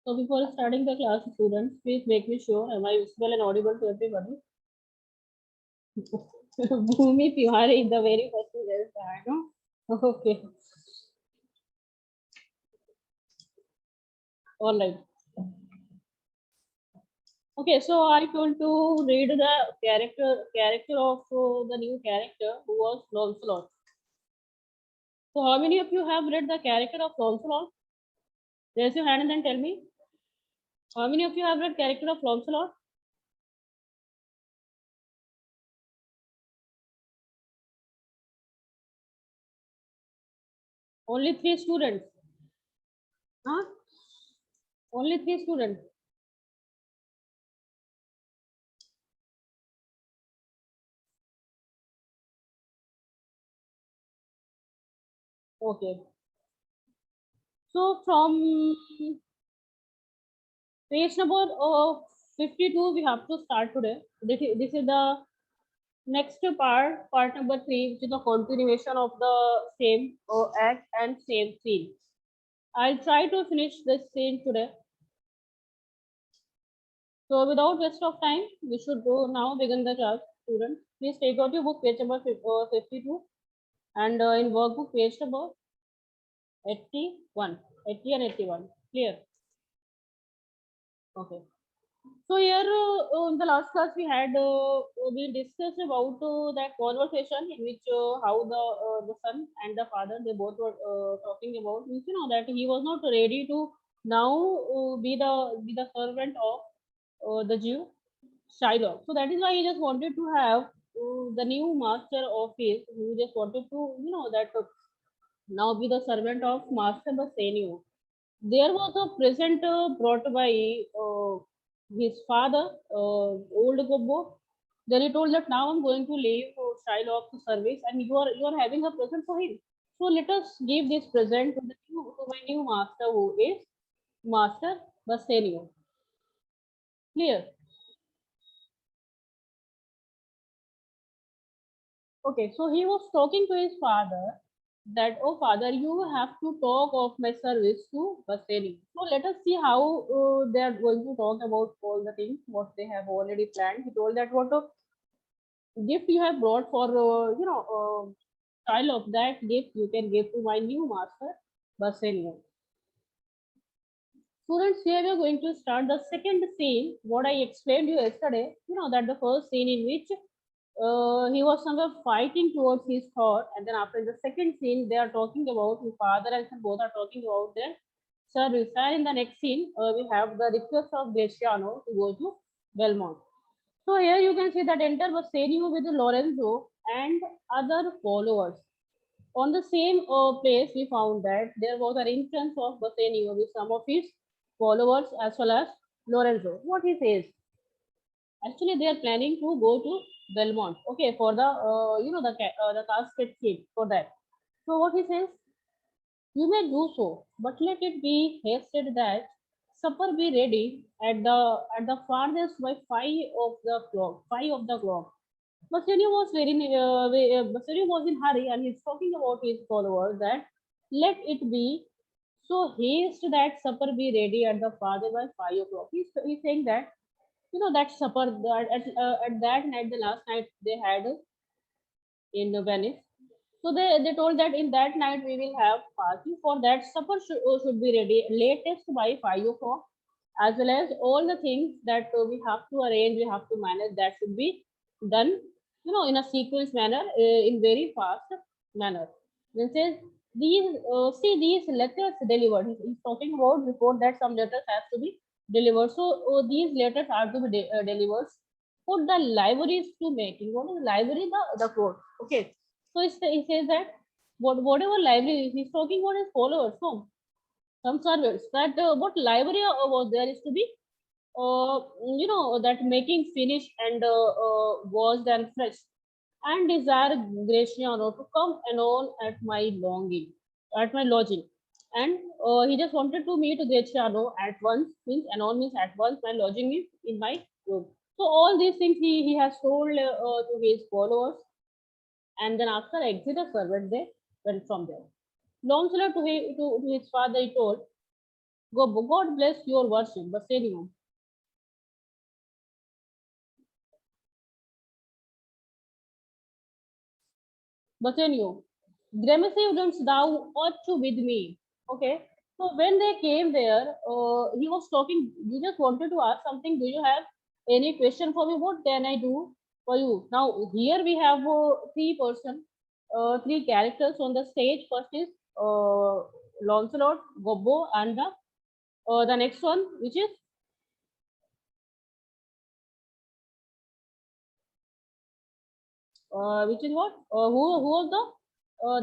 So before starting the class, students, please make me sure am I visible and audible to everybody. Bhumi Tiwari, the very first thing is that, no? Okay, all right. Okay, so I told to read the character of the new character who was Lancelot. So how many of you have read the character of Lancelot? Raise your hand and then tell me. How many of you have read character of Lancelot? Only three students. Huh? Only three students. Okay. So from page number 52, we have to start today. This is the next part number 3, which is the continuation of the same act and same scene. I'll try to finish this scene today. So without waste of time, we should go now begin the class. Students, please take out your book, page number 52, and in workbook, page number 81, 80 and 81. Clear? Okay. So here in the last class we discussed about that conversation in which how the son and the father they both were talking about means, that he was not ready to now be the servant of the Jew Shiloh. So that is why he just wanted to have the new master of his who just wanted to that now be the servant of master Bassanio. There was a present brought by his father, old Gobbo. Then he told that now I'm going to leave Shylock to service, and you are having a present for him. So let us give this present to my new master, who is Master Bassanio. Clear? Okay, so he was talking to his father that, oh father, you have to talk of my service to Bassanio. So let us see how they are going to talk about all the things what they have already planned. He told that what a gift you have brought for style of that gift you can give to my new master Bassanio. Students, here we are going to start the second scene. What I explained you yesterday, that the first scene in which he was somewhere fighting towards his thought, and then after the second scene, they are talking about his father and son both are talking about their service. And in the next scene, we have the request of Bresciano to go to Belmont. So here you can see that enter Bassanio with Lorenzo and other followers. On the same place, we found that there was an instance of Bassanio with some of his followers as well as Lorenzo. What he says, actually, they are planning to go to Belmont. Okay, for the the casket seat for that. So what he says, you may do so, but let it be hasted that supper be ready at the farthest by 5 of the clock. 5 of the clock. Bassanio was in hurry and he's talking about his followers that let it be so haste that supper be ready at the father by 5 o'clock. He's saying that that supper that at that night, the last night they had in Venice. So they told that in that night we will have party. For that supper should be ready latest by 5 o'clock, as well as all the things that we have to arrange, we have to manage. That should be done, in a sequence manner, in very fast manner. Then says these see these letters delivered. He's talking about before that some letters have to be delivered. So these letters are to be delivered. Put the libraries to making. What is library? The code. Okay. So he says that whatever library he's talking about his followers. So some servers that what library was there is to be uh, that making finish and washed and fresh and desire Graciano to come anon at my longing, at my lodging. And he just wanted to meet Graciano at once, means anon means at once, my lodging is in my room. So all these things he has told to his followers, and then after exit a servant, they went from there. Launcelot to his father, he told, Gobbo, God bless your worship. Bassanio. Bassanio. Grammacy don't thou ought to with me. Okay. So when they came there, he was talking. You just wanted to ask something. Do you have any question for me? What can I do for you? Now here we have three characters on the stage. First is Lancelot, Gobbo, and the next one, which is what? Who was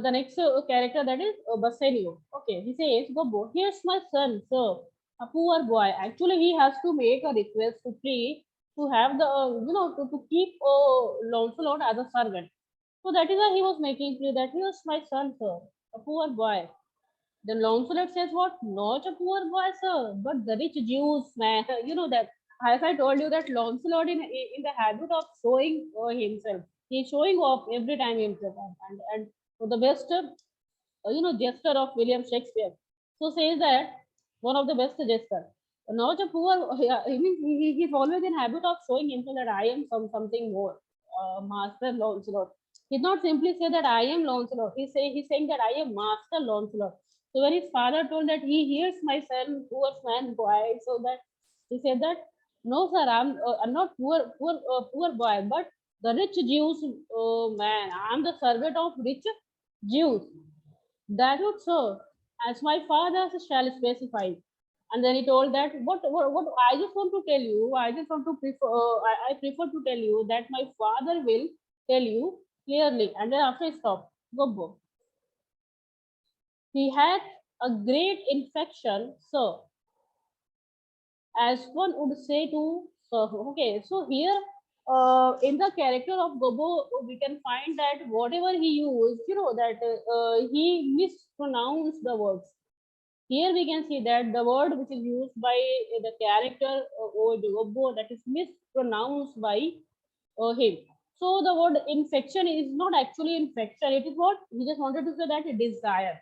the next character, that is Bassanio. Okay, he says, Gobbo, here's my son, sir, a poor boy. Actually, he has to make a request to pray to have the to keep Lancelot as a servant. So that is why he was making plea that here's my son, sir, a poor boy. Then Lancelot says, what? Not a poor boy, sir, but the rich Jews, man. You know that. As I told you that Lancelot in the habit of showing himself. He's showing off every time himself. And for the best, jester of William Shakespeare. So says that one of the best jester. Not a poor, yeah, I mean, he's always in habit of showing himself that I am something more. Master Lancelot. He not simply say that I am Lancelot. He's saying that I am Master Lancelot. So when his father told that he hears my son, poor man boy, so that he said that no sir, I'm not poor boy, but the rich Jews man, I'm the servant of rich Jews. That would serve, as my father shall specify. And then he told that what I just want to tell you, I just want to I prefer to tell you that my father will tell you clearly. And then after he stopped, Gobbo, he had a great infection, sir, as one would say to sir. Okay, so here in the character of Gobbo, we can find that whatever he used, that he mispronounced the words. Here we can see that the word which is used by the character Gobbo, that is mispronounced by him. So the word infection is not actually infection. It is what he just wanted to say, that desire.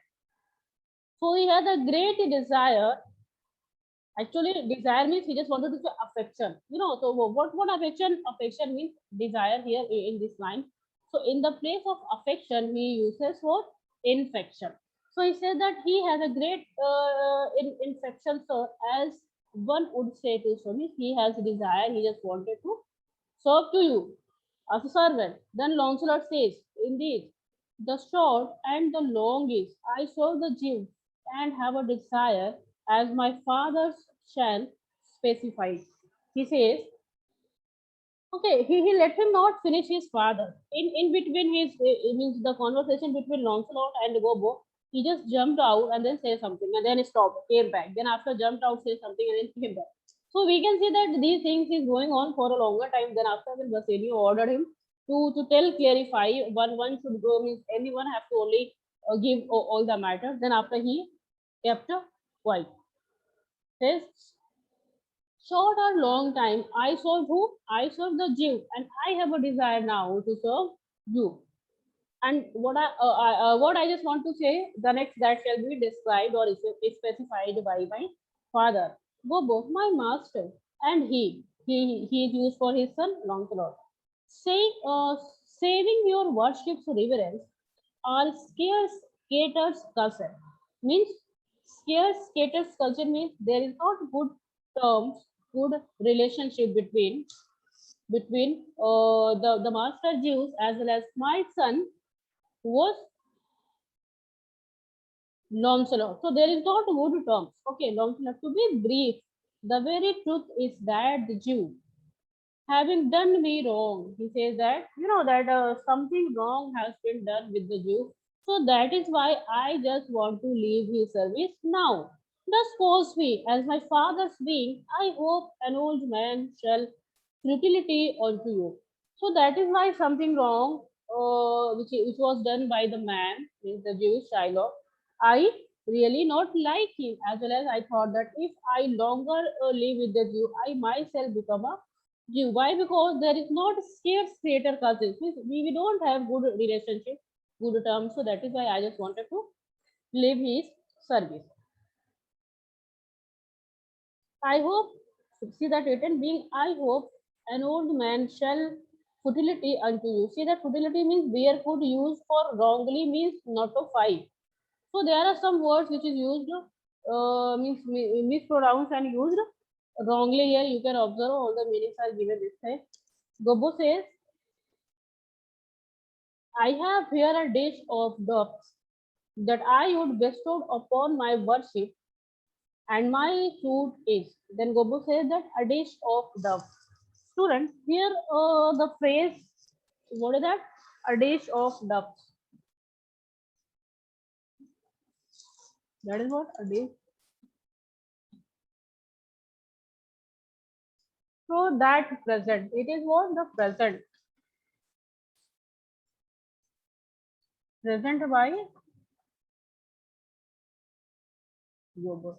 So he had a great desire. Actually, desire means he just wanted to say affection. So what affection? Affection means desire here in this line. So in the place of affection, he uses what? Infection. So he said that he has a great infection. So as one would say to so means he has desire. He just wanted to serve to you as a servant. Then Lancelot says, indeed, the short and the long is, I serve the Jews and have a desire as my father shall specify. He says, okay, he let him not finish his father. In between his, it means the conversation between Lancelot and Gobbo, he just jumped out and then said something and then stopped, came back. Then after jumped out, said something and then came back. So we can see that these things is going on for a longer time. Then after when Bassanio ordered him to tell, clarify, one should go, means anyone have to only give all the matter. Then after he kept quiet. Says, short or long time, I serve who? I serve the Jew, and I have a desire now to serve you. And what I just want to say, the next that shall be described or is specified by my father, Bobo, my master, and he is used for his son Lancelot. Say, saving your worship's reverence or scarce caters culture means scarce caters culture means there is not good terms, good relationship between the master Jews as well as my son who was Lancelot. So there is not good terms. Okay, Lancelot. To be brief, the very truth is that the Jew, having done me wrong, he says that that something wrong has been done with the Jew. So that is why I just want to leave his service now. Thus force me, as my father's being, I hope an old man shall futility unto you. So that is why something wrong, which was done by the man, means the Jewish Shiloh, I really not like him, as well as I thought that if I longer live with the Jew, I myself become a Jew. Why? Because there is not scarce creator cousins. We don't have good relationship, good terms. So that is why I just wanted to leave his service. I hope, see that written being, I hope an old man shall futility unto you. See that futility means barefoot used for wrongly means not to fight. So there are some words which is used, means mispronounced and used wrongly here. You can observe all the meanings are given this time. Gobo says, I have here a dish of ducks that I would bestow upon my worship, and my food is. Then Gobo says that a dish of ducks. Student, here the phrase, what is that? A dish of ducks. That is what a dish. So that present. It is what the present. Present by Gobo.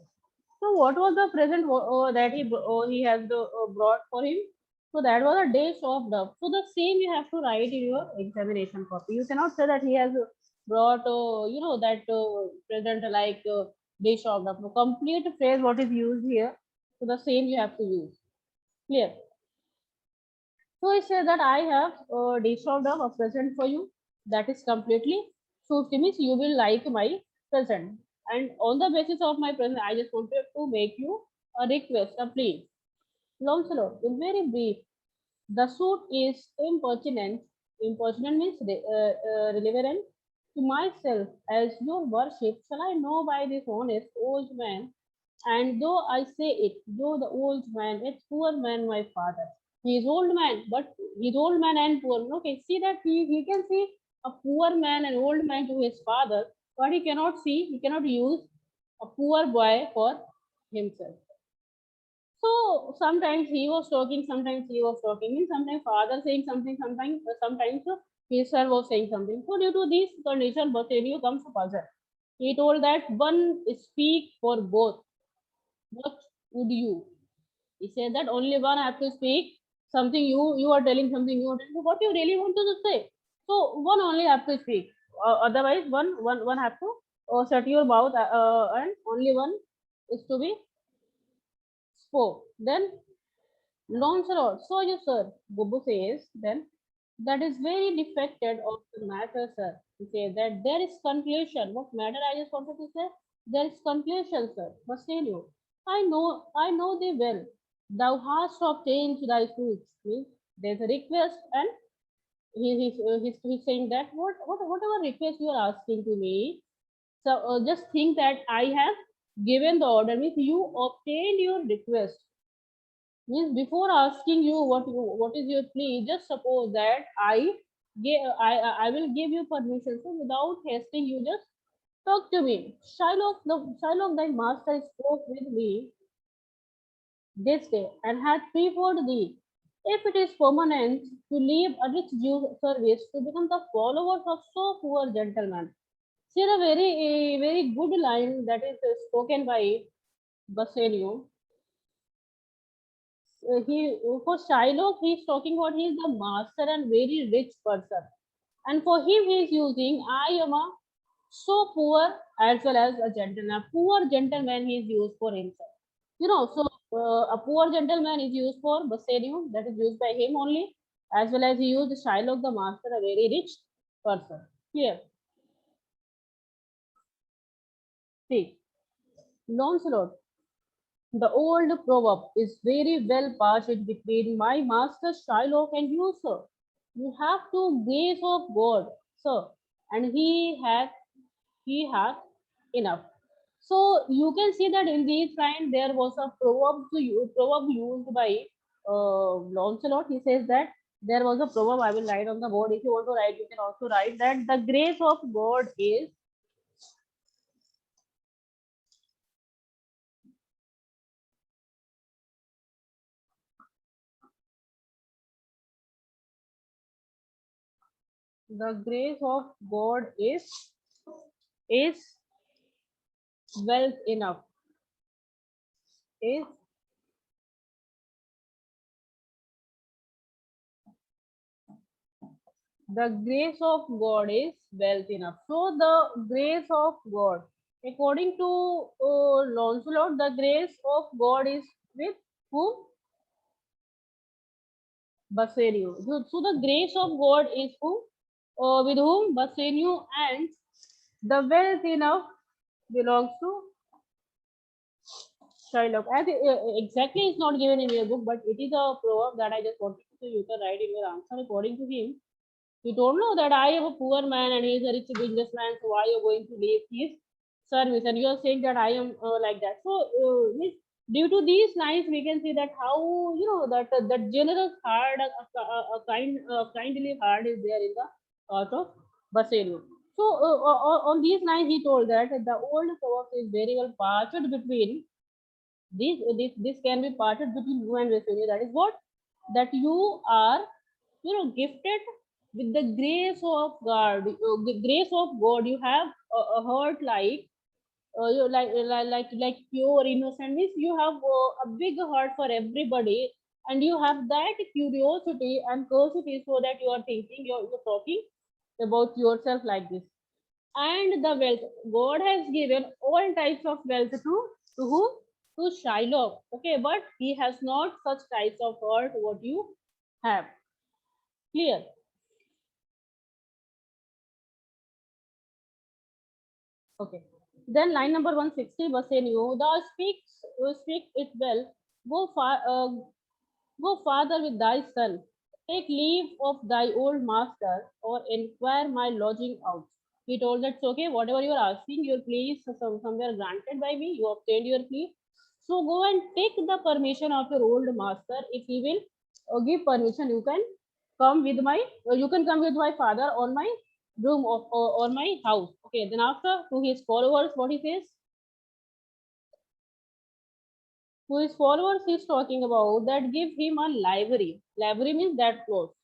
So what was the present that he has brought for him? So that was a dish of duck. So the same you have to write in your examination copy. You cannot say that he has brought that present like dish of duck. The complete phrase what is used here. So the same you have to use. Clear. So he says that I have a dish of duck, a present for you. That is completely suits means you will like my present. And on the basis of my present, I just wanted to make you a request, a plea. Lancelot, in very brief, the suit is impertinent. Impertinent means relevant to myself as your worship. Shall I know by this honest old man? And though I say it, though the old man, it's poor man, my father. He is old man, but he's old man and poor. Okay, see that he can see a poor man and old man to his father, but he cannot see, he cannot use a poor boy for himself. So sometimes he was talking, sometimes he was talking, and sometimes father saying something, sometimes his son was saying something. So due to this condition, Bassanio comes to puzzle. He told that one speak for both. What would you? He said that only one have to speak something. You are telling something. You are telling what you really want to say. So one only have to speak. Otherwise, one have to shut your mouth, and only one is to be spoke. Then Lancelot, so you sir, Bubu says, then that is very defected of the matter, sir. He says that there is conclusion. What matter I just wanted to say? There is conclusion, sir. Must tell you. I know thee well. Thou hast obtained thy fruits. Means there's a request, and he's saying that whatever request you are asking to me, so just think that I have given the order. Means you obtained your request. Means before asking you what is your plea, just suppose that I will give you permission. So without hasting, you just talk to me. Shylock, thy master spoke with me this day and had preferred thee. If it is permanent to leave a rich Jew service to become the followers of so poor gentleman. See a very good line that is spoken by Bassanio. He for Shylock, he's talking about he is the master and very rich person, and for him he is using I am a so poor as well as a gentleman. Poor gentleman he is used for himself. So a poor gentleman is used for Bassanio, that is used by him only, as well as he used Shylock the master, a very rich person. Here, see, Lancelot. The old proverb is very well passed between my master Shylock and you, sir. You have to grace of God, sir, and he hath enough. So you can see that in this line there was a proverb used by Lancelot. He says that there was a proverb. I will write on the board. If you want to write, you can also write that the grace of God is the grace of God is wealth enough. Is the grace of God is wealth enough. So the grace of God, according to Lancelot, the grace of God is with whom? Bassanio. So the grace of God is who? With whom? Bassanio, and the wealth enough belongs to Shylock. As exactly it's not given in your book, but it is a proverb that I just wanted to you can write in your answer. According to him, you don't know that I am a poor man and he is a rich businessman, so why you are going to leave his service? And you are saying that I am like that. So, due to these lines, we can see that how that generous heart, kindly heart is there in the heart of Bassanio. So, on these lines, he told that the old proverb is very well parted between this can be parted between you and Bassanio. That is what that you are gifted with the grace of God, the grace of God. You have a heart like you like pure innocent. Means you have a big heart for everybody, and you have that curiosity and curiosity, so that you are thinking, you're talking about yourself like this. And the wealth, God has given all types of wealth to whom? To Shylock. Okay, but he has not such types of heart what you have. Clear? Okay. Then line number 160, Bassanio, thou speak it well. Go far, go farther with thy son. Take leave of thy old master, or inquire my lodging out. He told that, okay, whatever you are asking, your plea is somewhere granted by me. You obtained your plea. So go and take the permission of your old master. If he will give permission, you can come with my father on my room of or my house. Okay, then after to his followers, what he says? To his followers, he's talking about that give him a livery. Livery means that clothes.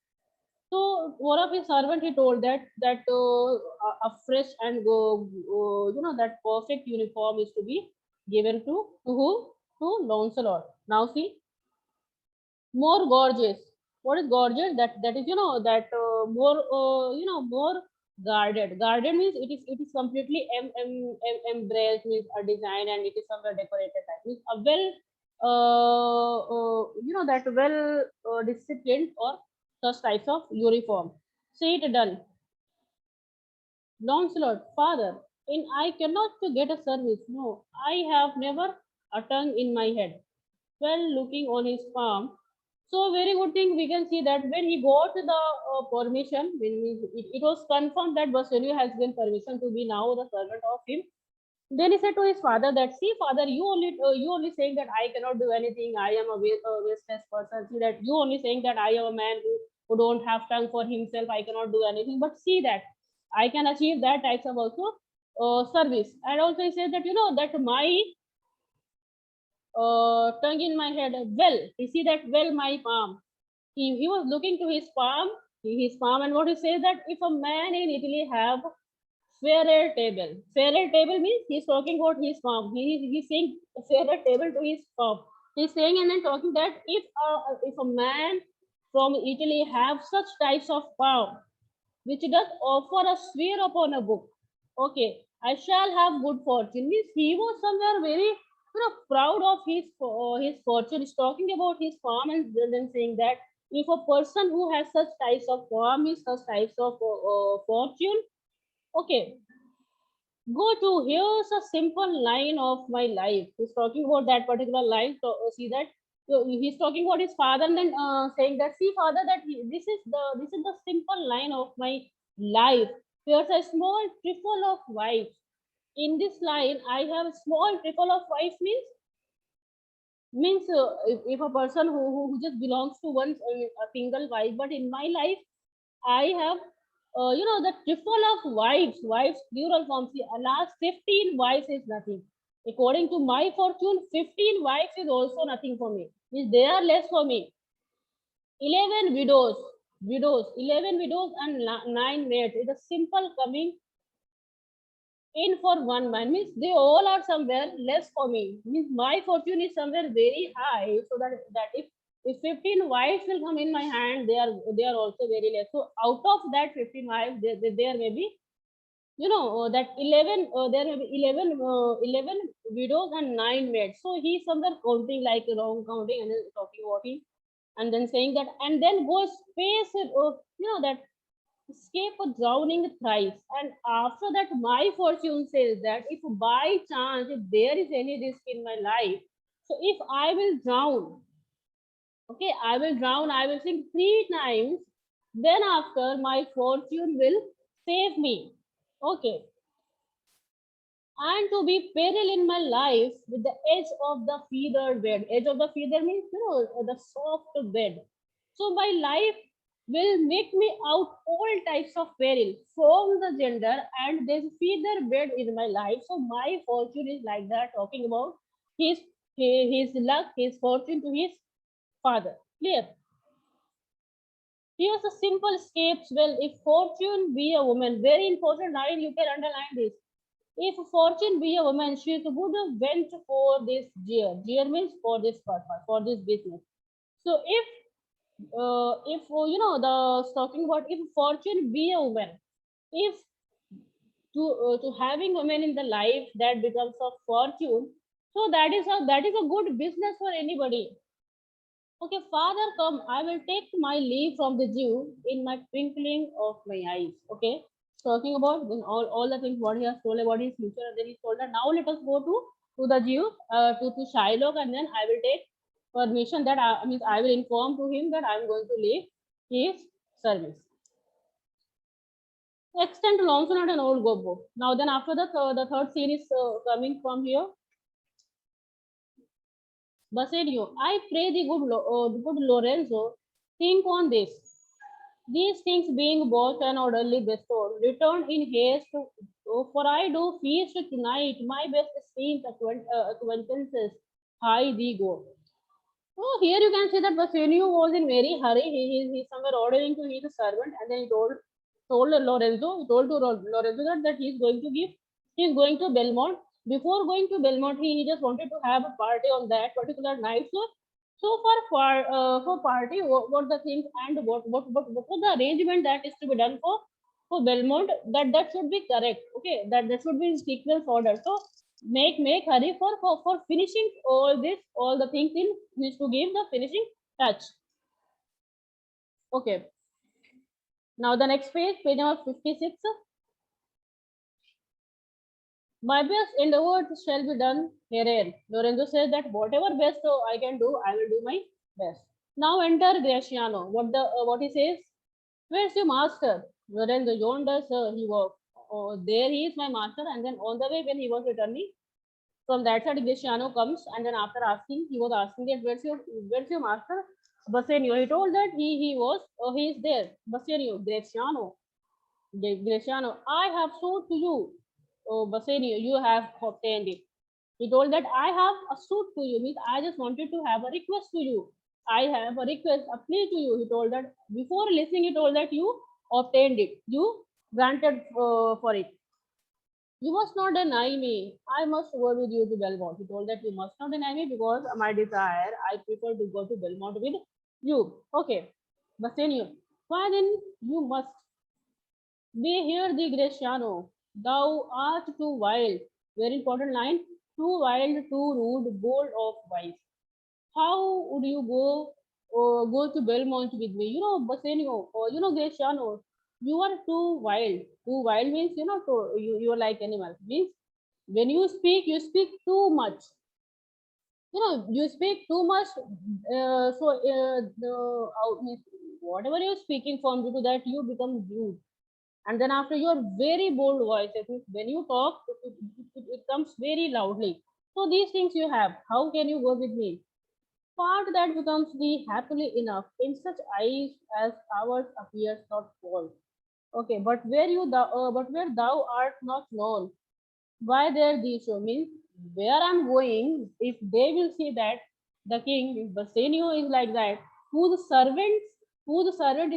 So one of his servant he told that a fresh and that perfect uniform is to be given to who? To Launcelot. Now see, more gorgeous. What is gorgeous? That is that more more guarded. Guarded means it is completely embraced, means a design, and it is somewhere decorated type. Means a well that well disciplined or such types of uniform. See it done. Launcelot, father, in I cannot to get a service. No, I have never a tongue in my head. Well, looking on his palm. So very good thing we can see that when he got the permission, it was confirmed that Bassanio has been permission to be now the servant of him. Then he said to his father that, see, father, you only saying that I cannot do anything. I am a wasteless person. See that you only saying that I am a man who don't have tongue for himself. I cannot do anything. But see that I can achieve that types of also service. And also he said that that my tongue in my head. Well, you see that well my palm. He was looking to his palm, and what he says that if a man in Italy have fairer table means he's talking about his palm. He's saying fairer table to his palm. He's saying and then talking that if a man from Italy have such types of palm, which does offer a swear upon a book. Okay, I shall have good fortune. Means he was somewhere very proud of his fortune. He's talking about his farm and then saying that if a person who has such types of farm is such types of fortune, okay, go to here's a simple line of my life. He's talking about that particular line. So see that so he's talking about his father and then saying that see father that this is the simple line of my life. Here's a small trickle of wife. In this line, I have a small trickle of wife means if a person who just belongs to one a single wife, but in my life I have, the triple of wives, plural form. See, last 15 wives is nothing. According to my fortune, 15 wives is also nothing for me. Means they are less for me. 11 widows, 11 widows and 9 maids. It's a simple coming in for one man. Means they all are somewhere less for me. Means my fortune is somewhere very high. So that if 15 wives will come in my hand, they are also very less. So out of that 15 wives, there may be that 11, there will be 11 widows and 9 maids. So he's somewhere counting like wrong counting and then talking about him and then saying that, and then goes space, that escape a drowning thrice. And after that, my fortune says that if by chance, if there is any risk in my life, so if I will drown, okay, I will drown, I will sink 3 times, then after my fortune will save me. Okay, and to be peril in my life with the edge of the feathered bed. Edge of the feather means, the soft bed. So my life will make me out all types of peril from the gender, and there's feather bed in my life. So my fortune is like that, talking about his his luck, his fortune to his father. Clear? Here's a simple escapes. Well, if fortune be a woman, very important line, you can underline this. If fortune be a woman, she would have went for this year. Year means for this purpose, for this business. So if the talking about if fortune be a woman, if to having women in the life that becomes a fortune, so that is a good business for anybody. Okay, Father, come. I will take my leave from the Jew in my twinkling of my eyes. Okay, talking about all the things what he has told about his future, and then he told that now let us go to the Jew, to Shiloh, and then I will take permission that means I will inform to him that I am going to leave his service. Extend to Lonson and old Gobo. Now then after the third scene is coming from here. Basilio, I pray the good Lorenzo, think on this. These things being bought and orderly bestowed, return in haste, for I do feast tonight, my best esteemed acquaintances, high thee go. So here you can see that Bassanio was in very hurry. He's somewhere ordering to his servant, and then he told Lorenzo, he told to Lorenzo that he's going to Belmont. Before going to Belmont, he just wanted to have a party on that particular night. So for party, what the things and what was the arrangement that is to be done for Belmont, that should be correct. Okay, that should be in sequence order. So make hurry for finishing all the things in needs to give the finishing touch. Okay, now the next page number 56. My best endeavors shall be done herein. Lorenzo says that whatever best I can do, I will do my best. Now enter Graciano. What he says, where's your master? Lorenzo, yonder sir, he walked. Oh, there he is, my master. And then on the way when he was returning from that side, Graciano comes, and then after asking, he was asking that where's your master? Bassanio. He told that he is there. Bassanio, Graciano, I have sold to you. Oh, Bassanio, you have obtained it. He told that I have a suit to you, means I just wanted to have a request to you. I have a request, a plea to you. He told that before listening, he told that you obtained it. You granted for it. You must not deny me. I must go with you to Belmont. He told that you must not deny me because my desire, I prefer to go to Belmont with you. Okay. Bassanio, why then you must be here, the Graciano. Thou art too wild. Very important line. Too wild, too rude, bold of wise. How would you go to Belmont with me? Bassanio, or Graciano, you are too wild. Too wild means you are like animal. Means when you speak too much. You speak too much. Means whatever you're speaking from, due to that you become rude, and then after your very bold voice, I think when you talk, it comes very loudly. So these things you have. How can you go with me? Part that becomes the happily enough in such eyes as ours appears not false. Okay, but where thou art not known, why there thee show means where I'm going, if they will see that the king, if Bassanio is like that, whose servant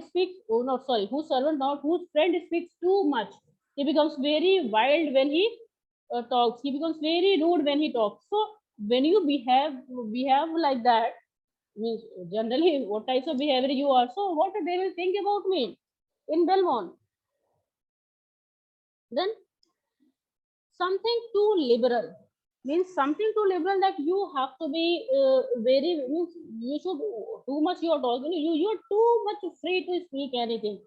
speaks, oh no, sorry, whose servant not, whose friend speaks too much, he becomes very wild when he talks, he becomes very rude when he talks. So when you behave like that, means generally what types of behavior you are, so what they will think about me in Belmont. Then something too liberal. Means something too liberal that you have to be very, means you should too much you are talking, you're too much free to speak anything.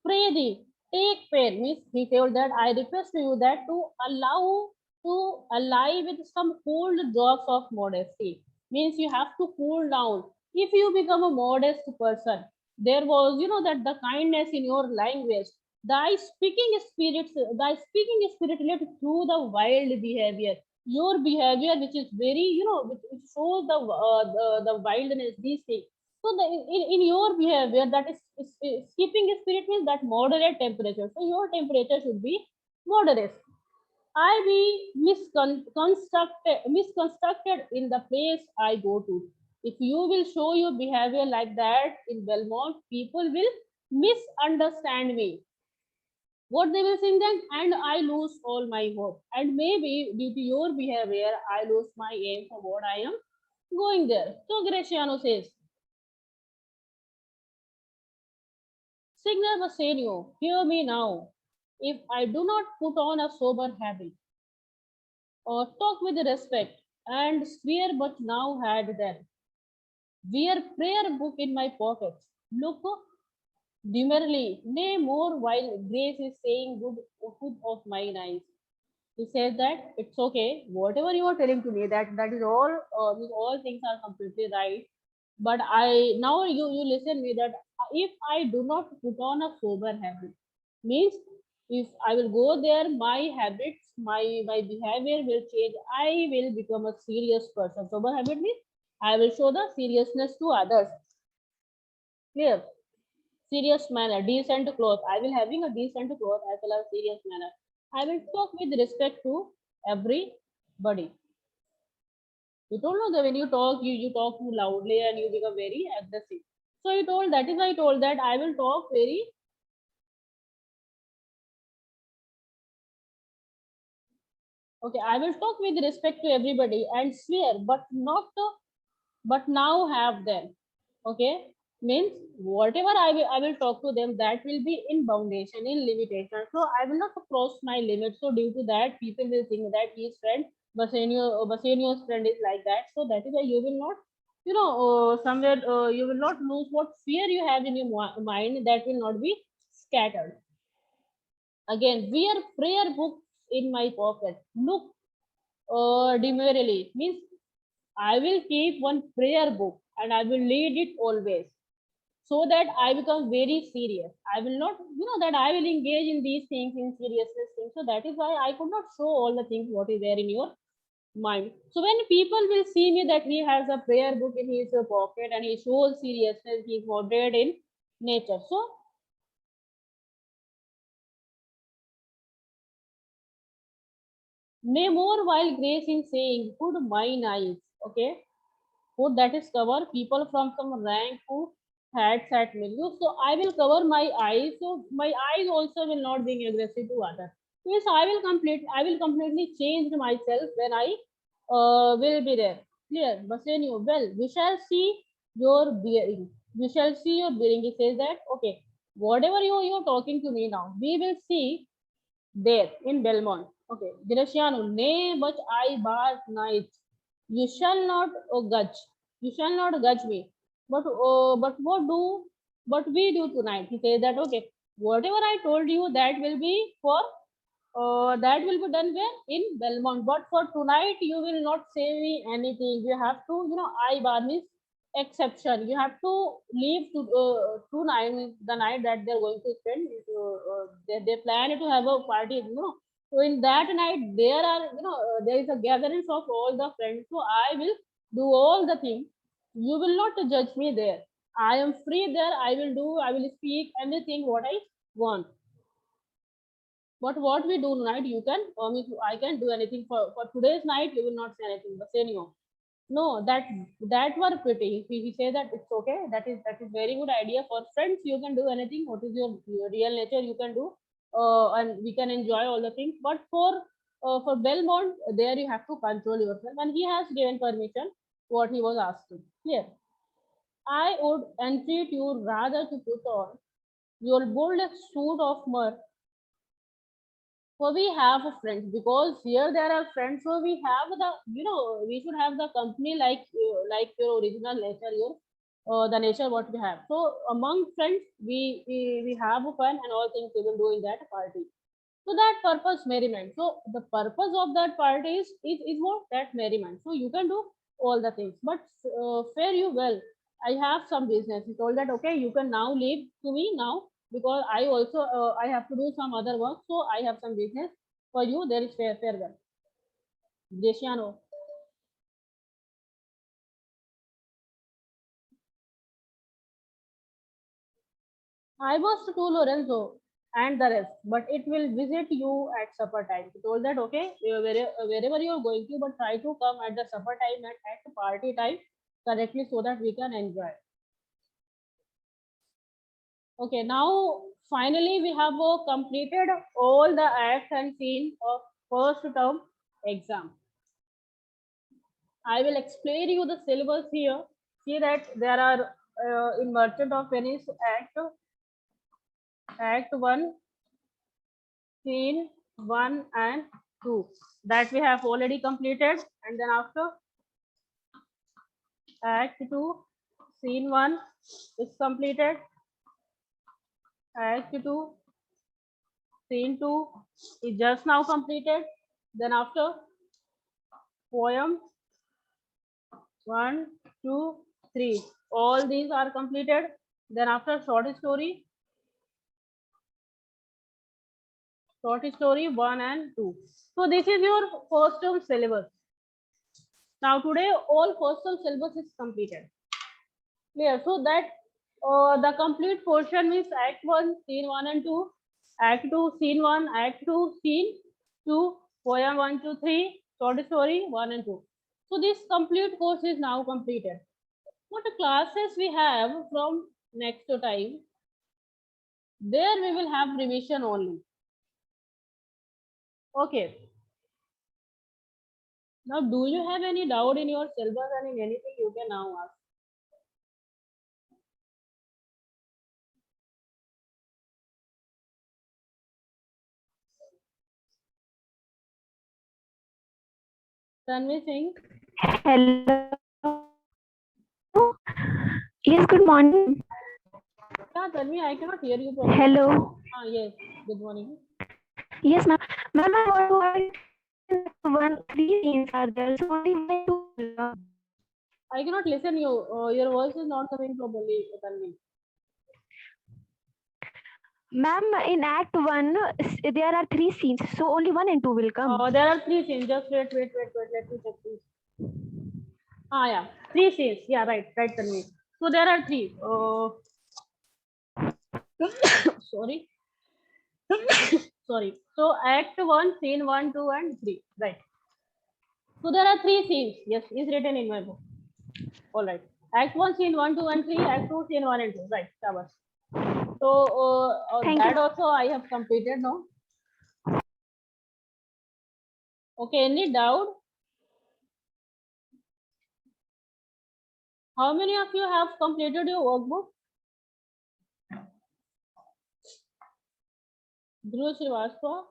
Pray thee, take care. Means he told that I request to you that to allow to ally with some cold drops of modesty. Means you have to cool down. If you become a modest person, there was, that the kindness in your language, thy speaking spirit led through the wild behavior. Your behavior, which is very, which shows the wildness, these things. So in your behavior, that is keeping a spirit means that moderate temperature. So your temperature should be moderate. I be misconstructed in the place I go to. If you will show your behavior like that in Belmont, people will misunderstand me. What they will think then, and I lose all my hope. And maybe due to your behavior, I lose my aim for what I am going there. So Graciano says, Signor Bassanio, hear me now. If I do not put on a sober habit, or talk with respect, and swear but now had then, wear prayer book in my pocket, look demurely, nay more while grace is saying good of mine eyes. He says that it's okay, whatever you are telling to me, that is all things are completely right. But I now you listen me that if I do not put on a sober habit, means if I will go there, my habits, my behavior will change. I will become a serious person. Sober habit means I will show the seriousness to others. Clear? Serious manner, decent cloth. I will having a decent cloth as well as serious manner. I will talk with respect to everybody. You don't know that when you talk, you talk too loudly and you become very aggressive. So he told that is why I told that I will talk very okay. I will talk with respect to everybody and swear, but not to, but now have them. Okay, means whatever I will talk to them, that will be in foundation, in limitation. So I will not cross my limit. So due to that, people will think that his friend Basenio's friend is like that. So that is why you will not, somewhere you will not lose what fear you have in your mind. That will not be scattered. Again, wear prayer books in my pocket. Look demurely means I will keep one prayer book and I will read it always so that I become very serious. I will not, that I will engage in these things in seriousness things. So that is why I could not show all the things what is there in your mind. So when people will see me that he has a prayer book in his pocket and he shows seriousness, he is moderate in nature. So may more while grace in saying, good mine eyes. Okay. Food that is cover people from some rank who had sat milieu. So I will cover my eyes. So my eyes also will not be aggressive to others. Yes, I will completely change myself when I will be there. Clear. Basenio, well, we shall see your bearing. We shall see your bearing. He says that okay, whatever you're talking to me now, we will see there in Belmont. Okay. Graciano, nay, but I bar night. You shall not gudge. You shall not gudge me. But what we do tonight? He says that okay, whatever I told you, that will be for that will be done where in Belmont. But for tonight, you will not say me anything. You have to, I bar means exception. You have to leave to tonight, means the night that they're going to spend. They plan to have a party, So in that night, there are, there is a gatherings of all the friends. So I will do all the things. You will not judge me there. I am free there. I will do. I will speak anything what I want. But what we do tonight, you can, I can do anything for today's night. You will not say anything. But say no, no, that were pretty. He say that it's okay. That is very good idea for friends. You can do anything. What is your real nature? You can do, and we can enjoy all the things. But for Belmont, there you have to control yourself, and he has given permission. What he was asking. Here, I would entreat you rather to put on your boldest suit of mirth So we have friends because here there are friends. So we have the, we should have the company like your original nature, your the nature what we have. So among friends, we have fun and all things we will do in that party. So that purpose merriment. So the purpose of that party is what, that merriment. So you can do all the things, but fare you well. I have some business. He told that okay, you can now leave to me now because I also I have to do some other work. So I have some business for you. There is farewell. Deshiano. I was to Lorenzo and the rest, but it will visit you at supper time. He told that okay, wherever you are going to, but try to come at the supper time and at the party time correctly so that we can enjoy. Okay, now finally we have completed all the acts and scenes of first term exam. I will explain you the syllabus here. See that there are in Merchant of Venice Act 1, Scene 1 and 2 that we have already completed, and then after Act 2, Scene 1 is completed, Act 2, Scene 2 is just now completed, then after poem 1, 2, 3, all these are completed, then after short story 1 and 2. So this is your first term syllabus. Now today all first term syllabus is completed. Clear. So that the complete portion is Act 1, Scene 1 and 2, Act 2, Scene 1, Act 2, Scene 2, Poem 1, 2, 3, Short Story 1 and 2. So this complete course is now completed. What classes we have from next time? There we will have revision only. Okay. Now, do you have any doubt in your syllabus and in anything you can now ask? Tanvi Singh? Hello. Yes, good morning. Yeah, Tanvi, I cannot hear you properly. Hello. Yes, good morning. Yes, ma'am. Ma'am, I want to one, three scenes are there, so only one and two will come. I cannot listen you. Your voice is not coming properly, Tanvi. Ma'am, in Act 1, there are three scenes, so only one and two will come. There are three scenes. Just wait. Let me check this. Yeah, three scenes. Yeah, right, Tanvi. So there are three. Sorry. Sorry. So Act 1, Scene 1, 2, and 3. Right. So there are three scenes. Yes, is written in my book. All right. Act 1, Scene 1, 2, and 3. Act 2, Scene 1 and 2. Right. Shabash. So Thank that you. also I have completed now. Okay, any doubt? How many of you have completed your workbook? Dhruv Srivastava.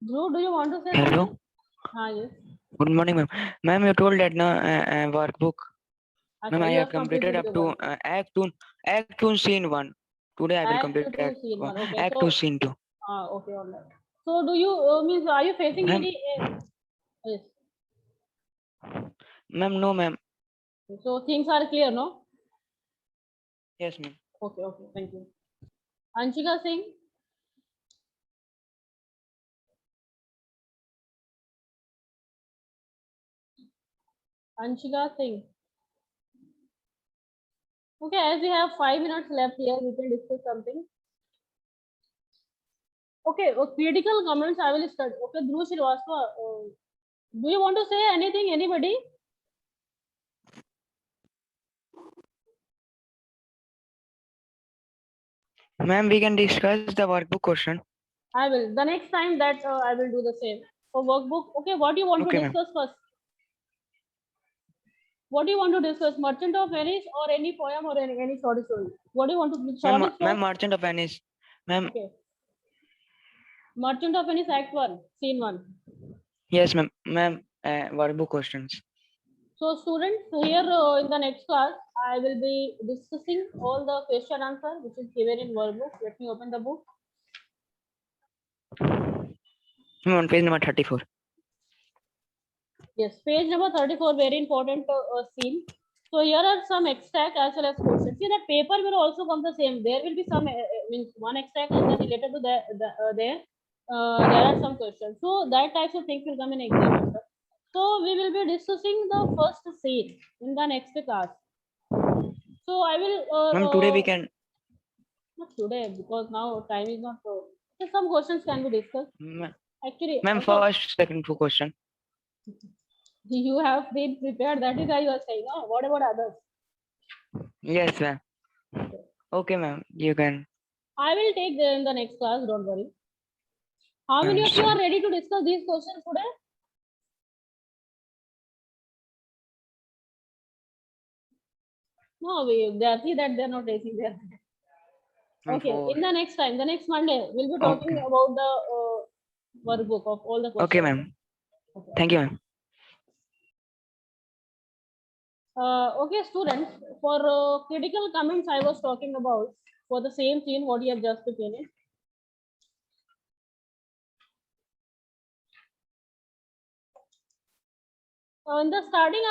Dhruv, do you want to say Hello. something? Yes. Good morning, ma'am. Ma'am, you told that workbook. Ma'am, Achha, I you have have completed completed up your to workbook. Act 2, Scene 1. Today I will Act complete 2, Scene 1. Okay, Act 2, so Scene 2. okay, all right. So do you means are you facing Ma'am, any? Yes. ma'am, no, ma'am. So things are clear, no? Yes, ma'am. Okay, thank you. Anshika Singh. Anshika Singh. Okay, as we have 5 minutes left here, we can discuss something. Okay, critical comments I will start. Okay, Dhruv Srivastava, do you want to say anything, anybody? Ma'am, we can discuss the workbook question. I will. The next time that I will do the same. For workbook, okay, what you want to Okay, ma'am. discuss first? What do you want to discuss? Merchant of Venice or any poem or any short story? What do you want to short Ma'am, story? Merchant of Venice. Ma'am, Okay. Merchant of Venice Act 1, Scene 1. yes, ma'am. Ma'am, verbal questions. So students, here in the next class, I will be discussing all the question answer which is given in workbook. Let me open the book. Ma'am, on page number 34. Yes, page number 34, very important scene. So here are some extract as well as questions. See that paper will also come the same. There will be some means one extract and then related to there are some questions. So that types of things will come in exam answer. So we will be discussing the first scene in the next class. So I will. Ma'am, today we can. Not today because now time is not. So some questions can be discussed. Actually, Ma'am, so first, second, two question. you have been prepared. That is why you are saying. Oh, what about others? Yes, ma'am. Okay, ma'am. You can. I will take them in the next class. Don't worry. How many of you are ready to discuss these questions today? No, they are see that they are not raising their hand. Okay, in the next time, the next Monday, we'll be talking about the workbook of all the questions. Okay, ma'am. Okay. Thank you, ma'am. Okay, students, for critical comments I was talking about for the same scene what you have just finished. In the starting,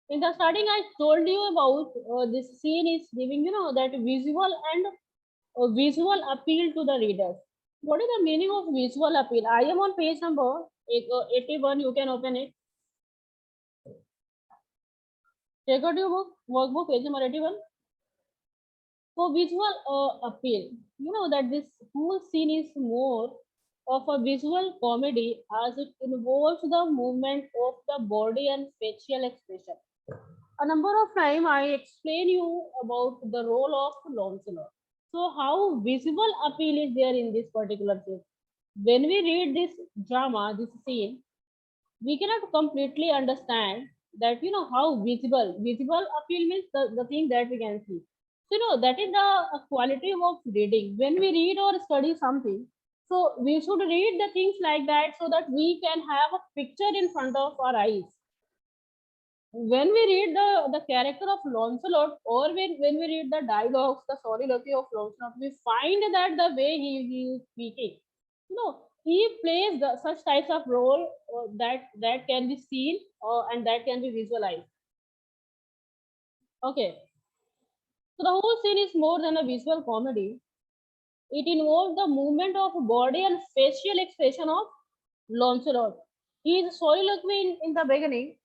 in the starting, I told you about this scene is giving that visual and visual appeal to the readers. What is the meaning of visual appeal? I am on page number 81. You can open it. Take out your book, workbook, page number 81. For visual appeal, you know that this whole scene is more of a visual comedy as it involves the movement of the body and facial expression. A number of times I explain you about the role of Lancelot. So how visible appeal is there in this particular scene? When we read this drama, this scene, we cannot completely understand that how visible appeal means the thing that we can see. So that is the quality of reading. When we read or study something, so we should read the things like that so that we can have a picture in front of our eyes. When we read the character of Lancelot or when we read the dialogues, the soliloquy of Lancelot, we find that the way he is speaking, he plays such types of role that can be seen and that can be visualized. Okay, so the whole scene is more than a visual comedy. It involves the movement of body and facial expression of Lancelot. His soliloquy in the beginning